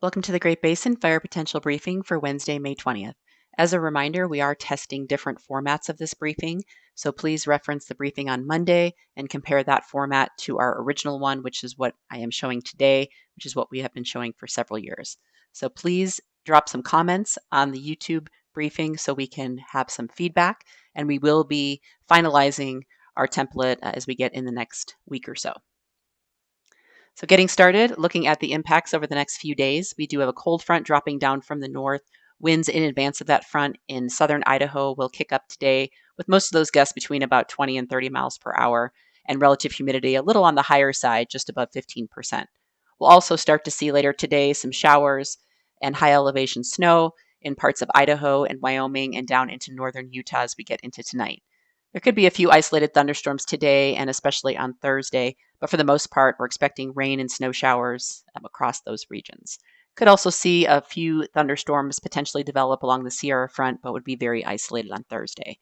Welcome to the Great Basin Fire Potential Briefing for Wednesday, May 20th. As a reminder, we are testing different formats of this briefing, so please reference the briefing on Monday and compare that format to our original one, which is what I am showing today, which is what we have been showing for several years. So please drop some comments on the YouTube briefing so we can have some feedback, and we will be finalizing our template as we get in the next week or so. So getting started, looking at the impacts over the next few days, we do have a cold front dropping down from the north. Winds in advance of that front in southern Idaho will kick up today, with most of those gusts between about 20 and 30 miles per hour, and relative humidity a little on the higher side, just above 15%. We'll also start to see later today some showers and high elevation snow in parts of Idaho and Wyoming and down into northern Utah as we get into tonight. There could be a few isolated thunderstorms today and especially on Thursday, but for the most part, we're expecting rain and snow showers across those regions. Could also see a few thunderstorms potentially develop along the Sierra front, but would be very isolated on Thursday.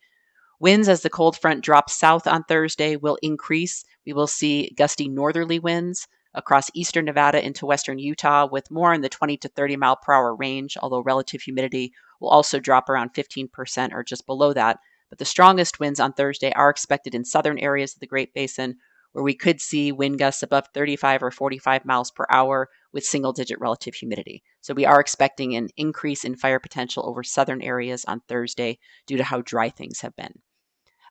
Winds as the cold front drops south on Thursday will increase. We will see gusty northerly winds across eastern Nevada into western Utah with more in the 20 to 30 mile per hour range, although relative humidity will also drop around 15% or just below that. But the strongest winds on Thursday are expected in southern areas of the Great Basin, where we could see wind gusts above 35 or 45 miles per hour with single-digit relative humidity. So we are expecting an increase in fire potential over southern areas on Thursday due to how dry things have been.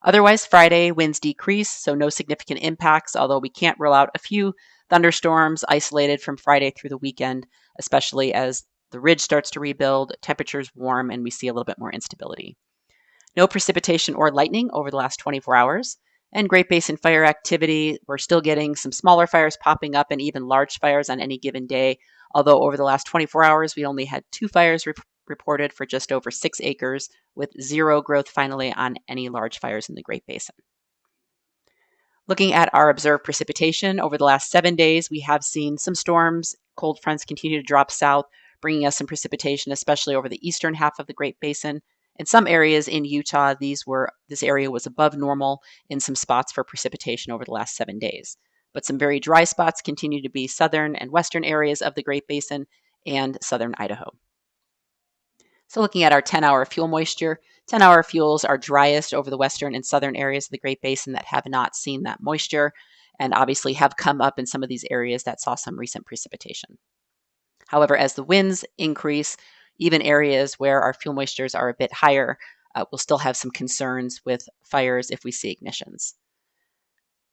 Otherwise, Friday, winds decrease, so no significant impacts, although we can't rule out a few thunderstorms isolated from Friday through the weekend, especially as the ridge starts to rebuild, temperatures warm, and we see a little bit more instability. No precipitation or lightning over the last 24 hours. And Great Basin fire activity, we're still getting some smaller fires popping up and even large fires on any given day. Although over the last 24 hours, we only had 2 fires reported for just over 6 acres, with 0 growth finally on any large fires in the Great Basin. Looking at our observed precipitation over the last 7 days, we have seen some storms. Cold fronts continue to drop south, bringing us some precipitation, especially over the eastern half of the Great Basin. In some areas in Utah, this area was above normal in some spots for precipitation over the last 7 days. But some very dry spots continue to be southern and western areas of the Great Basin and southern Idaho. So looking at our 10-hour fuel moisture, 10-hour fuels are driest over the western and southern areas of the Great Basin that have not seen that moisture and obviously have come up in some of these areas that saw some recent precipitation. However, as the winds increase, even areas where our fuel moistures are a bit higher, we'll still have some concerns with fires if we see ignitions.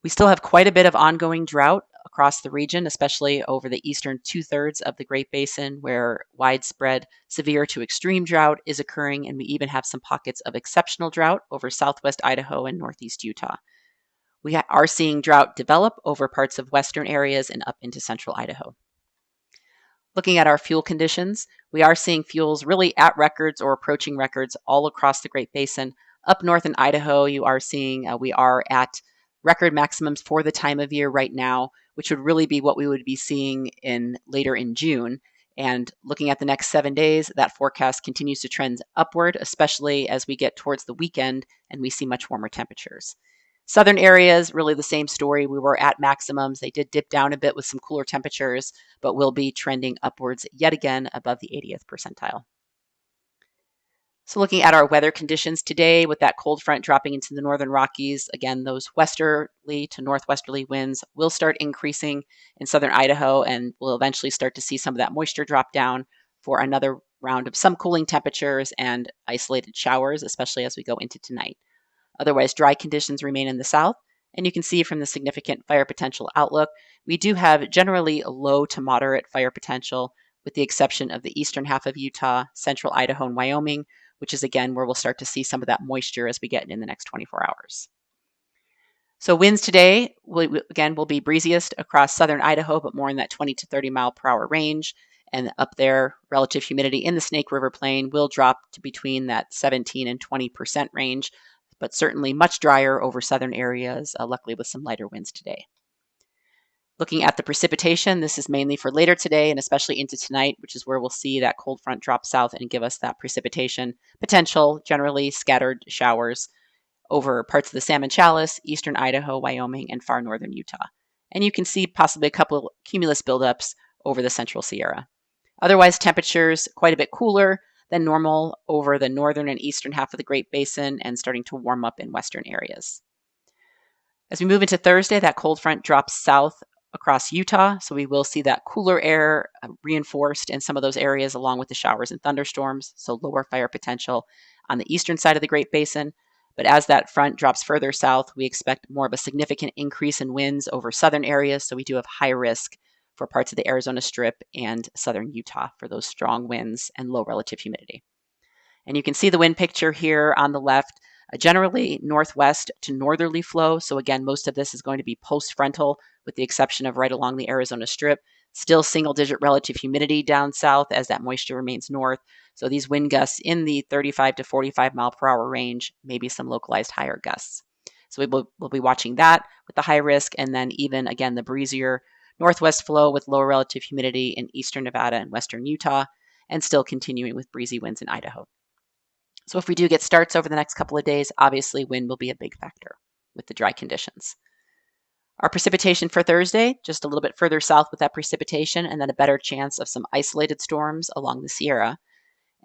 We still have quite a bit of ongoing drought across the region, especially over the eastern 2/3 of the Great Basin, where widespread severe to extreme drought is occurring, and we even have some pockets of exceptional drought over southwest Idaho and northeast Utah. We are seeing drought develop over parts of western areas and up into central Idaho. Looking at our fuel conditions, we are seeing fuels really at records or approaching records all across the Great Basin. Up north in Idaho, you are seeing we are at record maximums for the time of year right now, which would really be what we would be seeing later in June. And looking at the next 7 days, that forecast continues to trend upward, especially as we get towards the weekend and we see much warmer temperatures. Southern areas, really the same story. We were at maximums. They did dip down a bit with some cooler temperatures, but will be trending upwards yet again above the 80th percentile. So looking at our weather conditions today, with that cold front dropping into the northern Rockies, again, those westerly to northwesterly winds will start increasing in southern Idaho, and we'll eventually start to see some of that moisture drop down for another round of some cooling temperatures and isolated showers, especially as we go into tonight. Otherwise, dry conditions remain in the south, and you can see from the significant fire potential outlook, we do have generally low to moderate fire potential, with the exception of the eastern half of Utah, central Idaho, and Wyoming, which is again where we'll start to see some of that moisture as we get in the next 24 hours. So winds today will be breeziest across southern Idaho, but more in that 20 to 30 mile per hour range. And up there, relative humidity in the Snake River Plain will drop to between that 17 and 20% range, but certainly much drier over southern areas, luckily with some lighter winds today. Looking at the precipitation, this is mainly for later today and especially into tonight, which is where we'll see that cold front drop south and give us that precipitation potential, generally scattered showers over parts of the Salmon Chalice, eastern Idaho, Wyoming, and far northern Utah. And you can see possibly a couple cumulus buildups over the central Sierra. Otherwise, temperatures quite a bit cooler than normal over the northern and eastern half of the Great Basin and starting to warm up in western areas. As we move into Thursday, that cold front drops south across Utah, so we will see that cooler air reinforced in some of those areas along with the showers and thunderstorms, so lower fire potential on the eastern side of the Great Basin. But as that front drops further south, we expect more of a significant increase in winds over southern areas, so we do have high risk for parts of the Arizona Strip and southern Utah for those strong winds and low relative humidity. And you can see the wind picture here on the left, generally northwest to northerly flow. So again, most of this is going to be post-frontal with the exception of right along the Arizona Strip. Still single-digit relative humidity down south as that moisture remains north. So these wind gusts in the 35 to 45 mile per hour range, maybe some localized higher gusts. So we'll be watching that with the high risk, and then even, again, the breezier northwest flow with lower relative humidity in eastern Nevada and western Utah, and still continuing with breezy winds in Idaho. So if we do get starts over the next couple of days, obviously wind will be a big factor with the dry conditions. Our precipitation for Thursday, just a little bit further south with that precipitation, and then a better chance of some isolated storms along the Sierra.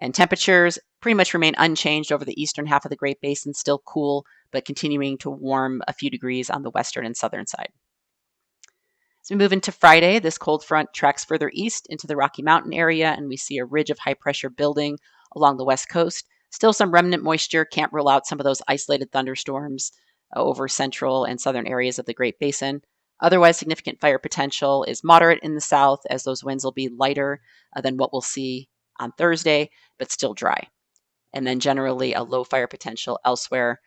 And temperatures pretty much remain unchanged over the eastern half of the Great Basin, still cool, but continuing to warm a few degrees on the western and southern side. As we move into Friday, this cold front tracks further east into the Rocky Mountain area, and we see a ridge of high pressure building along the west coast. Still some remnant moisture, can't rule out some of those isolated thunderstorms over central and southern areas of the Great Basin. Otherwise, significant fire potential is moderate in the south as those winds will be lighter than what we'll see on Thursday, but still dry. And then generally a low fire potential elsewhere.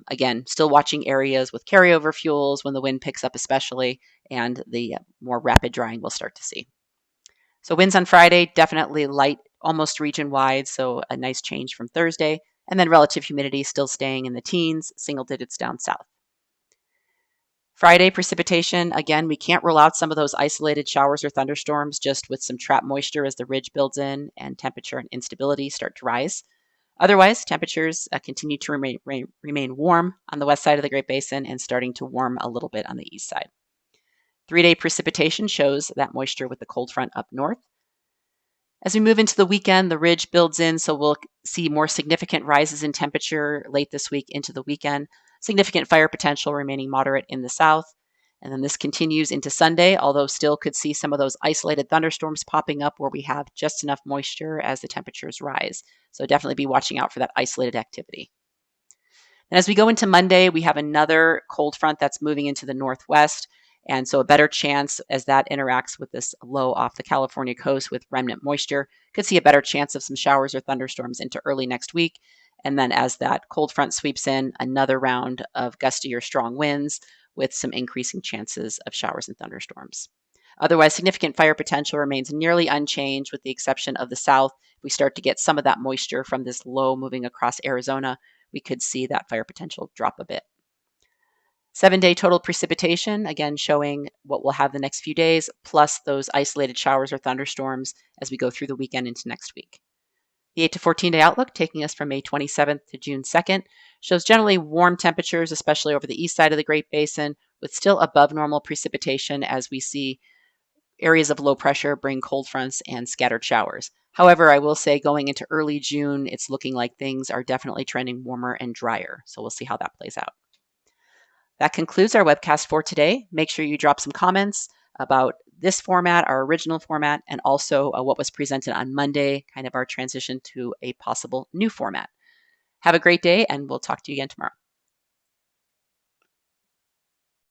Again, still watching areas with carryover fuels when the wind picks up especially, and the more rapid drying we'll start to see. So winds on Friday, definitely light, almost region-wide, so a nice change from Thursday. And then relative humidity still staying in the teens, single digits down south. Friday precipitation, again, we can't rule out some of those isolated showers or thunderstorms just with some trapped moisture as the ridge builds in and temperature and instability start to rise. Otherwise, temperatures continue to remain warm on the west side of the Great Basin and starting to warm a little bit on the east side. 3-day precipitation shows that moisture with the cold front up north. As we move into the weekend, the ridge builds in, so we'll see more significant rises in temperature late this week into the weekend. Significant fire potential remaining moderate in the south. And then this continues into Sunday, although still could see some of those isolated thunderstorms popping up where we have just enough moisture as the temperatures rise. So definitely be watching out for that isolated activity. And as we go into Monday, we have another cold front that's moving into the northwest. And so a better chance as that interacts with this low off the California coast with remnant moisture, could see a better chance of some showers or thunderstorms into early next week. And then as that cold front sweeps in, another round of gusty or strong winds with some increasing chances of showers and thunderstorms. Otherwise, significant fire potential remains nearly unchanged with the exception of the south. If we start to get some of that moisture from this low moving across Arizona, we could see that fire potential drop a bit. 7-day total precipitation, again showing what we'll have the next few days, plus those isolated showers or thunderstorms as we go through the weekend into next week. The 8 to 14-day outlook, taking us from May 27th to June 2nd, shows generally warm temperatures, especially over the east side of the Great Basin, with still above normal precipitation as we see areas of low pressure bring cold fronts and scattered showers. However, I will say going into early June, it's looking like things are definitely trending warmer and drier. So we'll see how that plays out. That concludes our webcast for today. Make sure you drop some comments about this format, our original format, and also what was presented on Monday, kind of our transition to a possible new format. Have a great day, and we'll talk to you again tomorrow.